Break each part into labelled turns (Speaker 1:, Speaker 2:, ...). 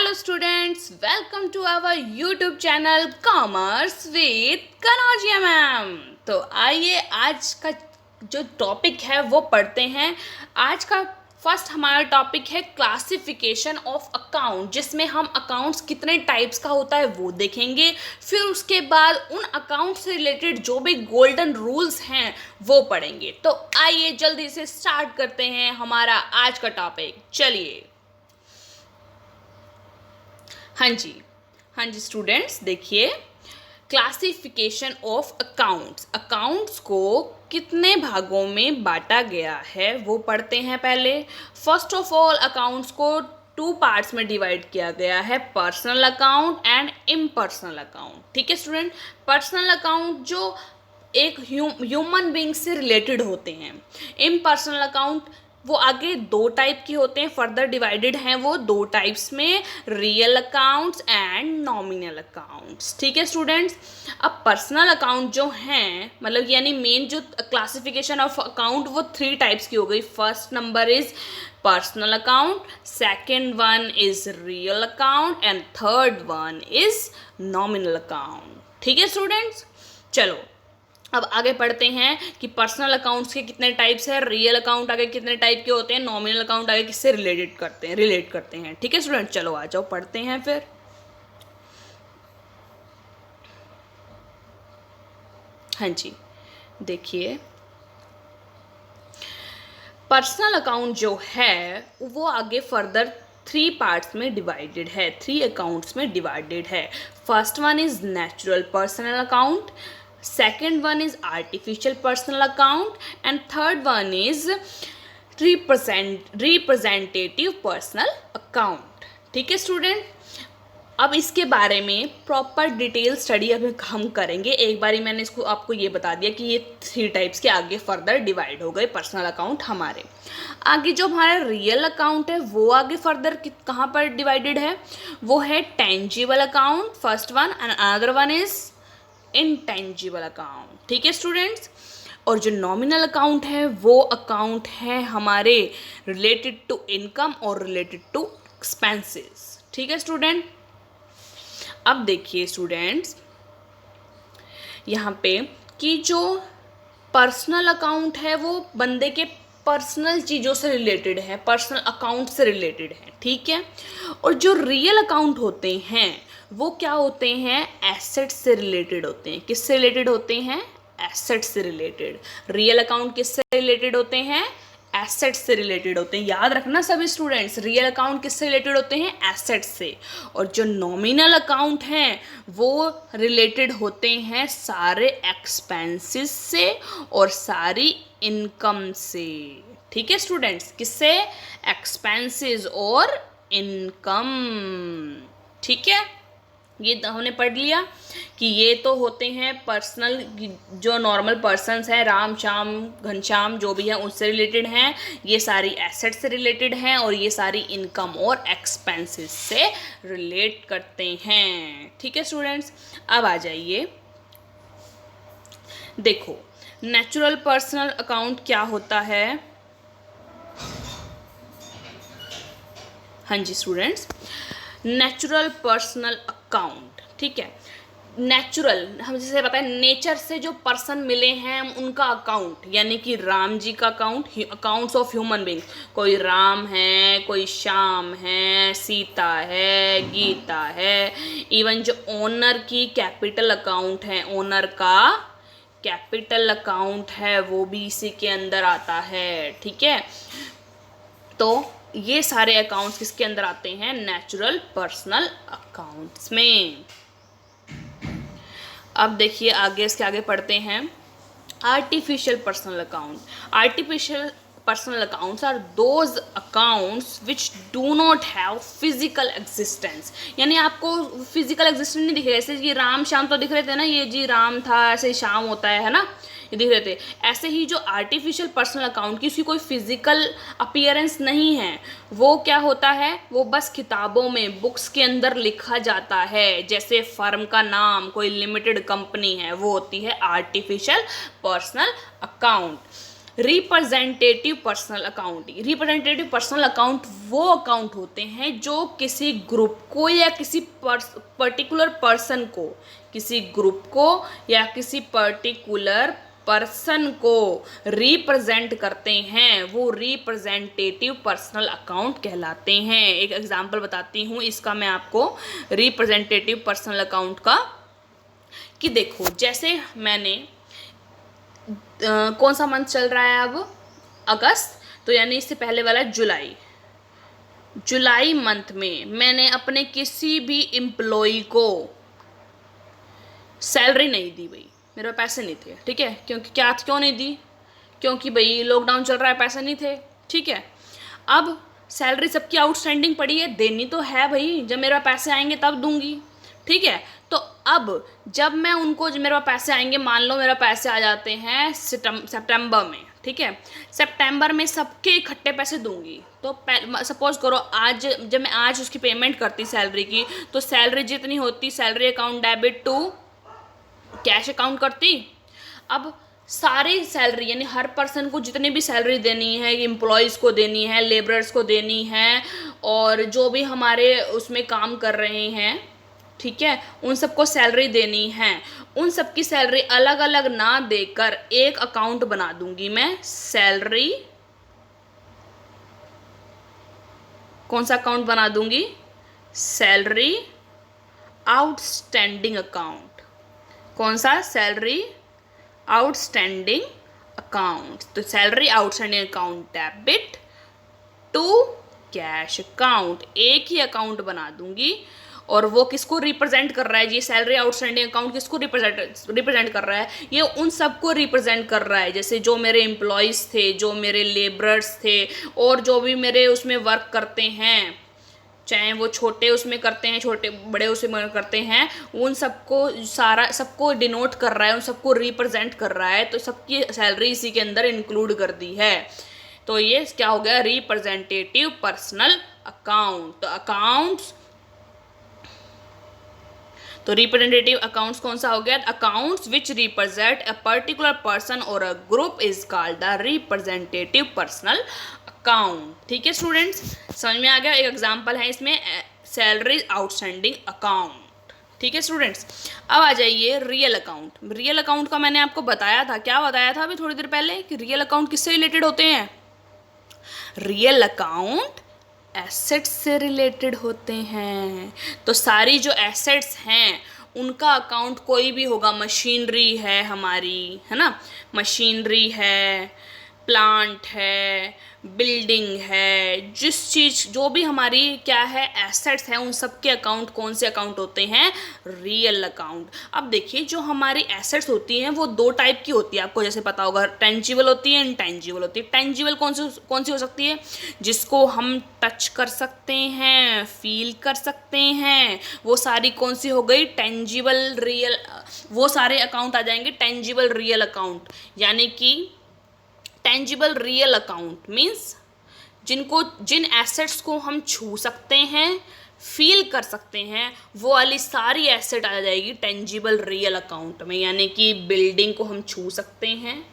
Speaker 1: Hello students, welcome to our YouTube channel Commerce with Kanaujia ma'am. तो आइए आज का जो टॉपिक है वो पढ़ते हैं। आज का फर्स्ट हमारा टॉपिक है क्लासिफिकेशन ऑफ अकाउंट, जिसमें हम अकाउंट्स कितने टाइप्स का होता है वो देखेंगे। फिर उसके बाद उन अकाउंट से रिलेटेड जो भी गोल्डन रूल्स हैं वो पढ़ेंगे। तो आइए जल्दी से स्टार्ट करते हैं हमारा आज का टॉपिक। चलिए। हाँ जी स्टूडेंट्स, देखिए क्लासिफिकेशन ऑफ अकाउंट्स। अकाउंट्स को कितने भागों में बांटा गया है वो पढ़ते हैं पहले। फर्स्ट ऑफ ऑल अकाउंट्स को 2 पार्ट्स में डिवाइड किया गया है, personal account and impersonal account. ठीक है स्टूडेंट, पर्सनल अकाउंट जो एक ह्यूमन बीइंग से रिलेटेड होते हैं। इम्पर्सनल अकाउंट वो आगे 2 टाइप के होते हैं, फर्दर डिवाइडेड हैं वो 2 टाइप्स में, real accounts and nominal accounts. ठीक है स्टूडेंट्स, अब पर्सनल अकाउंट जो हैं, मतलब यानी मेन जो क्लासिफिकेशन ऑफ अकाउंट वो 3 टाइप्स की हो गई। First number is personal account, second one is real account and third one is nominal account. ठीक है स्टूडेंट्स, चलो अब आगे पढ़ते हैं कि पर्सनल अकाउंट्स के कितने टाइप्स हैं, रियल अकाउंट आगे कितने टाइप के होते हैं, नॉमिनल अकाउंट आगे किससे रिलेट करते हैं। ठीक है स्टूडेंट, चलो आ जाओ पढ़ते हैं फिर। हाँ जी, देखिए पर्सनल अकाउंट जो है वो आगे फर्दर 3 पार्ट्स में डिवाइडेड है, 3 अकाउंट्स में डिवाइडेड है। First one is natural personal account, second one is artificial personal account and third one is representative personal account। ठीक है स्टूडेंट, अब इसके बारे में प्रॉपर डिटेल स्टडी अभी हम करेंगे। एक बारी मैंने इसको आपको ये बता दिया कि ये 3 टाइप्स के आगे फर्दर डिवाइड हो गए पर्सनल अकाउंट हमारे। आगे जो हमारा रियल अकाउंट है वो आगे फर्दर कहाँ पर डिवाइडेड है, वो है tangible account first one and another one is intangible account. ठीक है स्टूडेंट्स, और जो नॉमिनल अकाउंट है वो अकाउंट है हमारे रिलेटेड टू इनकम और रिलेटेड टू एक्सपेंसेस। ठीक है स्टूडेंट, अब देखिए स्टूडेंट्स यहाँ पे कि जो पर्सनल अकाउंट है वो बंदे के पर्सनल चीज़ों से रिलेटेड है, पर्सनल अकाउंट से रिलेटेड है। ठीक है, और जो रियल अकाउंट होते हैं वो क्या होते हैं, एसेट्स से रिलेटेड होते हैं। किससे रिलेटेड होते हैं, एसेट्स से रिलेटेड। रियल अकाउंट किससे रिलेटेड होते हैं, एसेट्स से रिलेटेड होते हैं। याद रखना सभी स्टूडेंट्स, रियल अकाउंट किससे रिलेटेड होते हैं, एसेट्स से। और जो नॉमिनल अकाउंट हैं वो रिलेटेड होते हैं सारे एक्सपेंसेस से और सारी इनकम से। ठीक है स्टूडेंट्स, किससे, एक्सपेंसेस और इनकम। ठीक है, ये हमने पढ़ लिया कि ये तो होते हैं पर्सनल, जो नॉर्मल पर्सन्स हैं, राम श्याम घनश्याम जो भी है उनसे रिलेटेड हैं। ये सारी एसेट्स से रिलेटेड हैं और ये सारी इनकम और एक्सपेंसेस से रिलेट करते हैं। ठीक है स्टूडेंट्स, अब आ जाइए, देखो नेचुरल पर्सनल अकाउंट क्या होता है। हाँ जी स्टूडेंट्स, नेचुरल पर्सनल अकाउंट, ठीक है, नेचुरल हम जैसे पता है नेचर से जो पर्सन मिले हैं उनका अकाउंट, यानी कि राम जी का account, accounts of human being, कोई राम है, कोई श्याम है, सीता है, गीता है। इवन जो ओनर की कैपिटल अकाउंट है, ओनर का कैपिटल अकाउंट है वो भी इसी के अंदर आता है। ठीक है, तो ये सारे अकाउंट्स किसके अंदर आते हैं, नेचुरल पर्सनल अकाउंट्स में। अब देखिए आगे, इसके आगे पढ़ते हैं artificial personal account. Artificial personal accounts are those accounts which do not have physical existence, यानी आपको फिजिकल एग्जिस्टेंस नहीं दिख रहा। जैसे ये राम श्याम तो दिख रहे थे ना, ये जी राम था, ऐसे ही श्याम होता है ना, ये दिख रहे थे। ऐसे ही जो आर्टिफिशियल पर्सनल अकाउंट की उसकी कोई फिजिकल अपीयरेंस नहीं है, वो क्या होता है, वो बस किताबों में, बुक्स के अंदर लिखा जाता है। जैसे फर्म का नाम, कोई लिमिटेड कंपनी है, वो होती है artificial personal account. Representative personal account, representative personal account वो अकाउंट होते हैं जो किसी ग्रुप को या किसी पर्टिकुलर पर्सन को, किसी ग्रुप को या किसी पर्टिकुलर पर्सन को रिप्रेजेंट करते हैं, वो रिप्रेजेंटेटिव पर्सनल अकाउंट कहलाते हैं। एक एग्जांपल बताती हूँ इसका मैं आपको रिप्रेजेंटेटिव पर्सनल अकाउंट का, कि देखो जैसे मैंने कौन सा मंथ चल रहा है अब, अगस्त, तो यानी इससे पहले वाला जुलाई। जुलाई मंथ में मैंने अपने किसी भी एम्प्लॉय को सैलरी नहीं दी भाई, मेरे पास पैसे नहीं थे, ठीक है। क्योंकि क्या, क्यों नहीं दी, क्योंकि भाई लॉकडाउन चल रहा है, पैसे नहीं थे, ठीक है। अब सैलरी सबकी आउटस्टैंडिंग पड़ी है, देनी तो है भाई, जब मेरे पास पैसे आएंगे तब दूंगी, ठीक है। तो अब जब मैं उनको, जब मेरे पास पैसे आएंगे, मान लो मेरे पैसे आ जाते हैं सितंबर में, ठीक है, सितंबर में सबके इकट्ठे पैसे दूंगी। तो सपोज करो आज, जब मैं आज उसकी पेमेंट करती सैलरी की, तो सैलरी जितनी होती, salary account debit to cash account करती। अब सारी सैलरी, यानी हर पर्सन को जितनी भी सैलरी देनी है, एम्प्लॉयज़ को देनी है, लेबरर्स को देनी है, और जो भी हमारे उसमें काम कर रहे हैं, ठीक है, उन सबको सैलरी देनी है। उन सबकी सैलरी अलग अलग ना देकर एक अकाउंट बना दूंगी मैं, सैलरी, कौन सा अकाउंट बना दूंगी, सैलरी आउटस्टैंडिंग अकाउंट। कौन सा, सैलरी आउटस्टैंडिंग अकाउंट। तो salary outstanding account debit to cash account, एक ही अकाउंट बना दूंगी। और वो किसको रिप्रेजेंट कर रहा है, ये सैलरी आउटस्टैंडिंग अकाउंट किसको रिप्रेजेंट कर रहा है, ये उन सबको रिप्रेजेंट कर रहा है, जैसे जो मेरे एम्प्लॉयज़ थे, जो मेरे लेबरर्स थे, और जो भी मेरे उसमें वर्क करते हैं, चाहे वो छोटे उसमें करते हैं, छोटे बड़े उसमें करते हैं, उन सबको, सारा सबको डिनोट कर रहा है, उन सबको रिप्रेजेंट कर रहा है। तो सबकी सैलरी इसी के अंदर इंक्लूड कर दी है। तो ये क्या हो गया, रिप्रेजेंटेटिव पर्सनल अकाउंट। तो अकाउंट्स, तो रिप्रेजेंटेटिव अकाउंट्स कौन सा हो गया, accounts which represent a particular person और a group is called the representative personal account. ठीक है स्टूडेंट्स, समझ में आ गया। एक एग्जांपल है इसमें, सैलरी आउटस्टैंडिंग अकाउंट। ठीक है स्टूडेंट्स, अब आ जाइए रियल अकाउंट। रियल अकाउंट का मैंने आपको बताया था, क्या बताया था अभी थोड़ी देर पहले, कि रियल अकाउंट किससे रिलेटेड होते हैं, रियल अकाउंट एसेट्स से रिलेटेड होते हैं। तो सारी जो एसेट्स हैं उनका अकाउंट कोई भी होगा, मशीनरी है हमारी, है ना, मशीनरी है, प्लांट है, बिल्डिंग है, जिस चीज़, जो भी हमारी क्या है एसेट्स है, उन सब के अकाउंट कौन से अकाउंट होते हैं, रियल अकाउंट। अब देखिए जो हमारी एसेट्स होती हैं वो दो टाइप की होती है, आपको जैसे पता होगा, टेंजिबल होती है, इनटेंजिबल होती है। टेंजिबल कौन सी हो सकती है, जिसको हम टच कर सकते हैं, फील कर सकते हैं, वो सारी कौन सी हो गई, टेंजिबल रियल, वो सारे अकाउंट आ जाएंगे टेंजिबल रियल अकाउंट। यानी कि टेंजिबल रियल अकाउंट मीन्स जिन एसेट्स को हम छू सकते हैं, फील कर सकते हैं, वो वाली सारी एसेट आ जाएगी टेंजिबल रियल अकाउंट में। यानी कि बिल्डिंग को हम छू सकते हैं,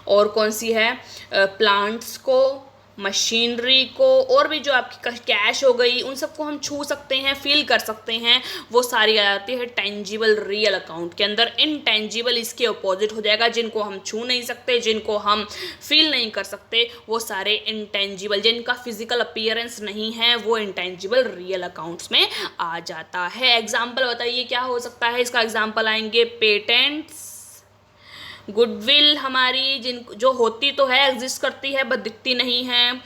Speaker 1: और कौन सी है, प्लांट्स को, मशीनरी को, और भी जो आपकी कैश हो गई, उन सबको हम छू सकते हैं, फील कर सकते हैं, वो सारी आ जाती है टेंजिबल रियल अकाउंट के अंदर। इनटेंजिबल इसके अपोजिट हो जाएगा, जिनको हम छू नहीं सकते, जिनको हम फील नहीं कर सकते, वो सारे इनटेंजिबल, जिनका फिजिकल अपीयरेंस नहीं है, वो इनटेंजिबल रियल अकाउंट्स में आ जाता है। एग्जाम्पल बताइए क्या हो सकता है, इसका एग्जाम्पल आएंगे पेटेंट्स, गुडविल हमारी, जिन जो होती तो है, एग्जिस्ट करती है बट दिखती नहीं है,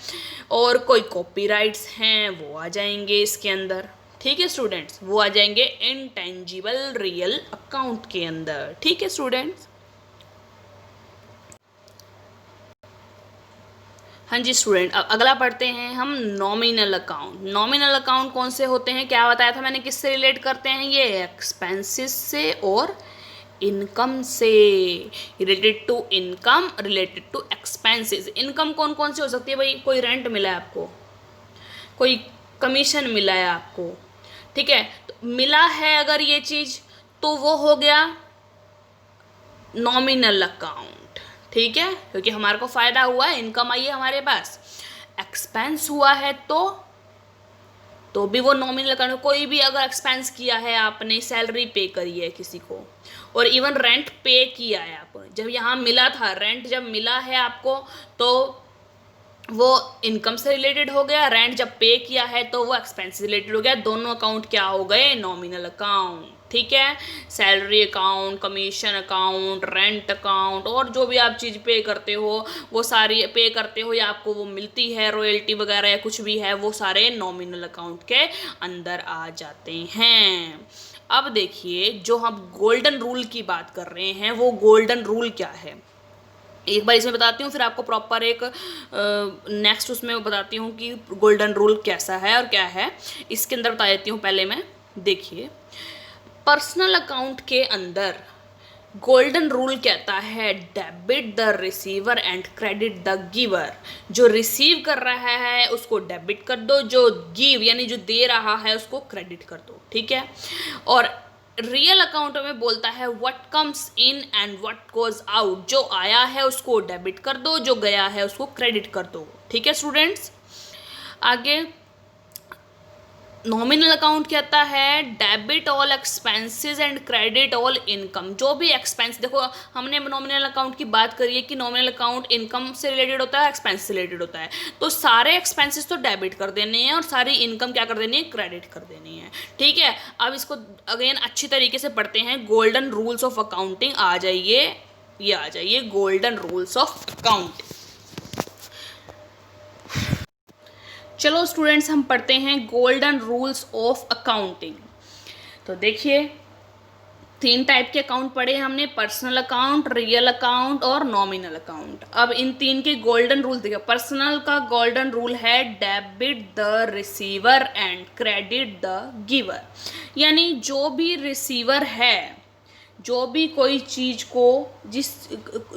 Speaker 1: और कोई कॉपीराइट्स हैं वो आ जाएंगे इसके अंदर। ठीक है स्टूडेंट्स, वो आ जाएंगे इनटेंजिबल रियल अकाउंट के अंदर। ठीक है स्टूडेंट्स, हाँ जी स्टूडेंट, अब अगला पढ़ते हैं हम नॉमिनल अकाउंट। नॉमिनल अकाउंट कौन से होते हैं, क्या बताया था मैंने, किससे रिलेट करते हैं, ये एक्सपेंसेस से और इनकम से, related to income, related to expenses. Income कौन कौन सी हो सकती है भाई, कोई रेंट मिला है आपको, कोई कमीशन मिला है आपको, ठीक है, तो मिला है अगर ये चीज़, तो वो हो गया नॉमिनल अकाउंट। ठीक है, क्योंकि हमारे को फायदा हुआ है, इनकम आई है हमारे पास। एक्सपेंस हुआ है तो भी वो नॉमिनल अकाउंट, कोई भी अगर एक्सपेंस किया है आपने, सैलरी पे करी है किसी को, और इवन रेंट पे किया है आपको, जब यहाँ मिला था रेंट, जब मिला है आपको तो वो इनकम से रिलेटेड हो गया, रेंट जब पे किया है तो वो एक्सपेंस से रिलेटेड हो गया, दोनों अकाउंट क्या हो गए, नॉमिनल अकाउंट। ठीक है, salary account, commission account, rent account, और जो भी आप चीज़ पे करते हो वो सारी पे करते हो या आपको वो मिलती है रॉयल्टी वगैरह या कुछ भी है, वो सारे नॉमिनल अकाउंट के अंदर आ जाते हैं। अब देखिए, जो हम गोल्डन रूल की बात कर रहे हैं, वो गोल्डन रूल क्या है, एक बार इसमें बताती हूँ, फिर आपको प्रॉपर एक नेक्स्ट उसमें बताती हूँ कि गोल्डन रूल कैसा है और क्या है। इसके अंदर बता देती हूँ पहले मैं। देखिए, पर्सनल अकाउंट के अंदर गोल्डन रूल कहता है debit the receiver and credit the giver. जो रिसीव कर रहा है उसको डेबिट कर दो, जो गिव यानी जो दे रहा है उसको क्रेडिट कर दो। ठीक है, और रियल अकाउंट में बोलता है what comes in and what goes out. जो आया है उसको डेबिट कर दो, जो गया है उसको क्रेडिट कर दो। ठीक है स्टूडेंट्स, आगे नॉमिनल अकाउंट कहता है debit all expenses and credit all income. जो भी एक्सपेंस, देखो हमने नॉमिनल अकाउंट की बात करी है कि नॉमिनल अकाउंट इनकम से रिलेटेड होता है, एक्सपेंस से रिलेटेड होता है, तो सारे एक्सपेंसेस तो डेबिट कर देने हैं और सारी इनकम क्या कर देनी है, क्रेडिट कर देनी है। ठीक है, अब इसको अगेन अच्छी तरीके से पढ़ते हैं। गोल्डन रूल्स ऑफ अकाउंटिंग आ जाइए, ये आ जाइए गोल्डन रूल्स ऑफ अकाउंटिंग। चलो स्टूडेंट्स, हम पढ़ते हैं गोल्डन रूल्स ऑफ अकाउंटिंग। तो देखिए, 3 टाइप के अकाउंट पढ़े हमने, पर्सनल अकाउंट, रियल अकाउंट और नॉमिनल अकाउंट। अब इन 3 के गोल्डन रूल देखिए। पर्सनल का गोल्डन रूल है debit the receiver and credit the giver. यानी जो भी रिसीवर है, जो भी कोई चीज़ को, जिस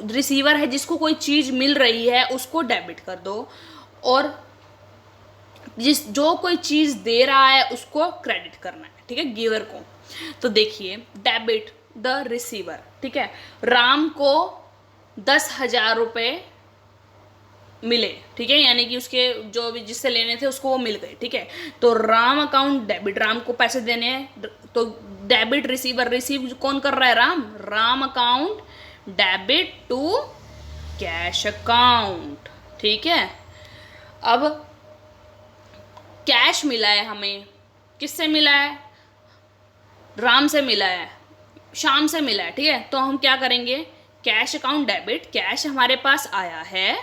Speaker 1: रिसीवर है जिसको कोई चीज़ मिल रही है उसको डेबिट कर दो, और जो कोई चीज़ दे रहा है उसको क्रेडिट करना है। ठीक है, गिवर को। तो देखिए, डेबिट द रिसीवर। ठीक है, राम को 10,000 रुपये मिले। ठीक है, यानी कि उसके जो भी जिससे लेने थे उसको वो मिल गए। ठीक है, तो राम अकाउंट डेबिट, राम को पैसे देने हैं, तो डेबिट रिसीवर, रिसीव कौन कर रहा है, Ram account debit to cash account. ठीक है, अब कैश मिला है हमें, किससे मिला है, राम से मिला है, श्याम से मिला है। ठीक है, तो हम क्या करेंगे, कैश अकाउंट डेबिट, कैश हमारे पास आया है,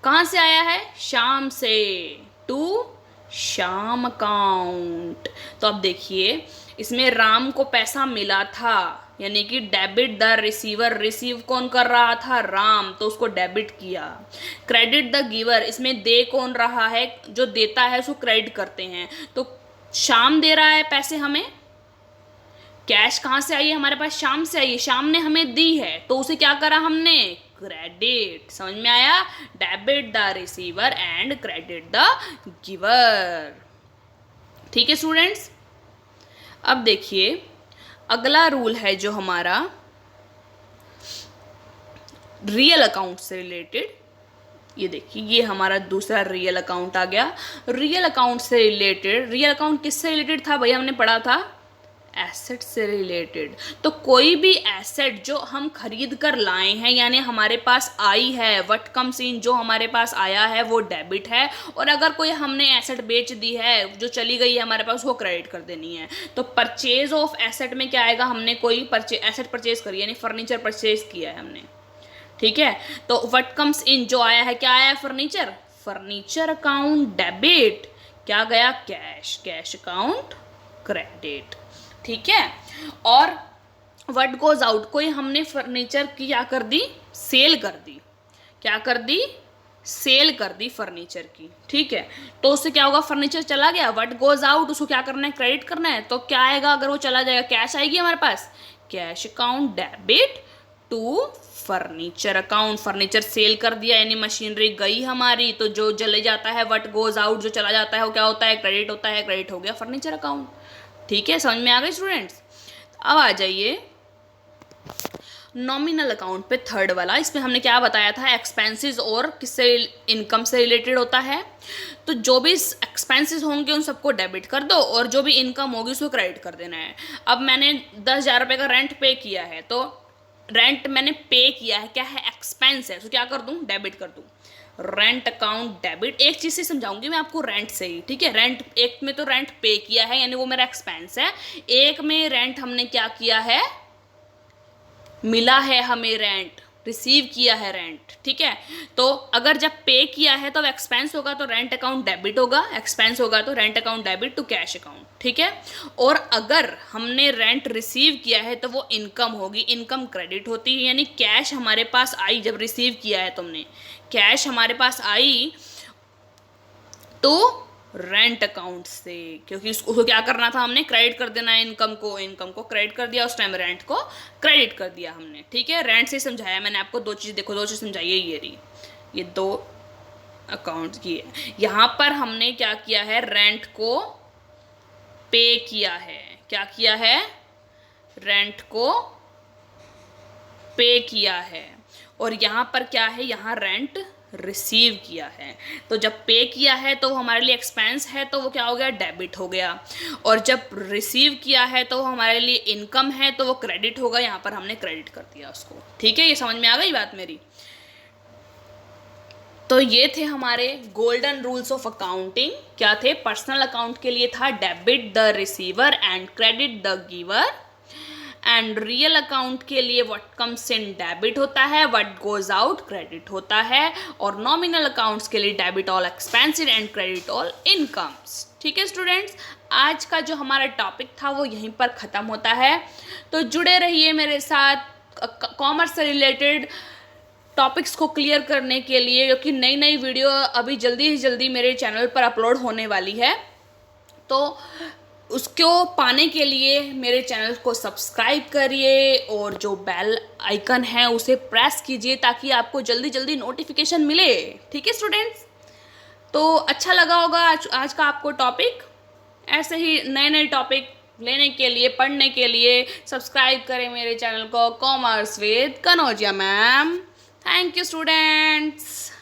Speaker 1: कहाँ से आया है, श्याम से, टू श्याम अकाउंट। तो अब देखिए, इसमें राम को पैसा मिला था, यानी कि डेबिट द रिसीवर, रिसीव कौन कर रहा था, राम, तो उसको डेबिट किया। क्रेडिट द गिवर, इसमें दे कौन रहा है, जो देता है उसको क्रेडिट करते हैं, तो श्याम दे रहा है पैसे हमें। कैश कहाँ से आई है हमारे पास, श्याम से आई है, श्याम ने हमें दी है, तो उसे क्या करा हमने, क्रेडिट। समझ में आया, debit the receiver and credit the giver. ठीक है स्टूडेंट्स, अब देखिए अगला रूल है जो हमारा रियल अकाउंट से रिलेटेड। ये देखिए, ये हमारा दूसरा रियल अकाउंट आ गया। रियल अकाउंट से रिलेटेड, रियल अकाउंट किससे रिलेटेड था भैया, हमने पढ़ा था एसेट से रिलेटेड। तो कोई भी एसेट जो हम खरीद कर लाए हैं, यानी हमारे पास आई है, व्हाट कम्स इन, जो हमारे पास आया है वो डेबिट है, और अगर कोई हमने एसेट बेच दी है, जो चली गई है हमारे पास, वो क्रेडिट कर देनी है। तो परचेज ऑफ एसेट में क्या आएगा, हमने कोई एसेट परचेज करी, यानी फर्नीचर परचेज किया है हमने। ठीक है, तो व्हाट कम्स इन, जो आया है, क्या आया है, फर्नीचर, फर्नीचर अकाउंट डेबिट, क्या गया, कैश, कैश अकाउंट क्रेडिट। ठीक है, और व्हाट गोज आउट, कोई हमने फर्नीचर की क्या कर दी, सेल कर दी, क्या कर दी, सेल कर दी फर्नीचर की। ठीक है, तो उससे क्या होगा, फर्नीचर चला गया, व्हाट गोज आउट, उसको क्या करना है, क्रेडिट करना है। तो क्या आएगा, अगर वो चला जाएगा, कैश आएगी हमारे पास, cash account debit to furniture account. Furniture sale कर दिया, यानी मशीनरी गई हमारी, तो जो चले जाता है, व्हाट गोज आउट, जो चला जाता है वो क्या होता है, क्रेडिट होता है, क्रेडिट हो गया फर्नीचर अकाउंट। ठीक है, समझ में आ गई स्टूडेंट्स। अब आ जाइए नॉमिनल अकाउंट पे थर्ड वाला, इसमें हमने क्या बताया था, एक्सपेंसेस और किससे, इनकम से रिलेटेड होता है। तो जो भी एक्सपेंसेस होंगे उन सबको डेबिट कर दो और जो भी इनकम होगी उसको क्रेडिट कर देना है। अब मैंने 10,000 रुपये का रेंट पे किया है, तो रेंट मैंने पे किया है, क्या है, एक्सपेंस है, तो क्या कर दूँ, डेबिट कर दूँ। Rent account debit. एक चीज़ से समझाऊंगी मैं आपको रेंट से ही, ठीक है। रेंट, एक में तो रेंट पे किया है यानी वो मेरा एक्सपेंस है, एक में रेंट हमने क्या किया है, मिला है हमें रेंट, रिसीव किया है रेंट, ठीक है। तो अगर जब पे किया है तो एक्सपेंस होगा तो रेंट अकाउंट डेबिट होगा, एक्सपेंस होगा तो rent account debit to cash account, ठीक है। और अगर हमने रेंट रिसीव किया है तो वो इनकम होगी, इनकम क्रेडिट होती है, यानी कैश हमारे पास आई, जब रिसीव किया है तुमने, कैश हमारे पास आई तो रेंट अकाउंट से, क्योंकि उसको क्या करना था, हमने क्रेडिट कर देना है इनकम को, इनकम को क्रेडिट कर दिया, उस टाइम रेंट को क्रेडिट कर दिया हमने, ठीक है। रेंट से समझाया मैंने आपको, दो चीज़ देखो, दो चीज़ समझाई है, ये रही, ये दो अकाउंट की है। यहाँ पर हमने क्या किया है, रेंट को पे किया है, क्या किया है, रेंट को पे किया है, और यहाँ पर क्या है, यहाँ रेंट रिसीव किया है। तो जब पे किया है तो वो हमारे लिए एक्सपेंस है, तो वो क्या हो गया, डेबिट हो गया। और जब रिसीव किया है तो वो हमारे लिए इनकम है, तो वो क्रेडिट होगा, यहाँ पर हमने क्रेडिट कर दिया उसको, ठीक है। ये समझ में आ गई बात मेरी। तो ये थे हमारे गोल्डन रूल्स ऑफ अकाउंटिंग। क्या थे, पर्सनल अकाउंट के लिए था debit the receiver and credit the giver, and real account के लिए व्हाट कम्स इन डेबिट होता है, व्हाट गोज आउट क्रेडिट होता है, और नॉमिनल अकाउंट्स के लिए debit all expenses and credit all incomes, ठीक है स्टूडेंट्स। आज का जो हमारा टॉपिक था वो यहीं पर ख़त्म होता है। तो जुड़े रहिए मेरे साथ कॉमर्स से रिलेटेड टॉपिक्स को क्लियर करने के लिए, क्योंकि नई नई वीडियो अभी जल्दी ही जल्दी मेरे चैनल पर अपलोड होने वाली है। तो उसको पाने के लिए मेरे चैनल को सब्सक्राइब करिए और जो बेल आइकन है उसे प्रेस कीजिए ताकि आपको जल्दी जल्दी नोटिफिकेशन मिले, ठीक है स्टूडेंट्स। तो अच्छा लगा होगा आज का आपको टॉपिक। ऐसे ही नए नए टॉपिक लेने के लिए, पढ़ने के लिए सब्सक्राइब करें मेरे चैनल को, commerce with Kanaujia ma'am. Thank you students.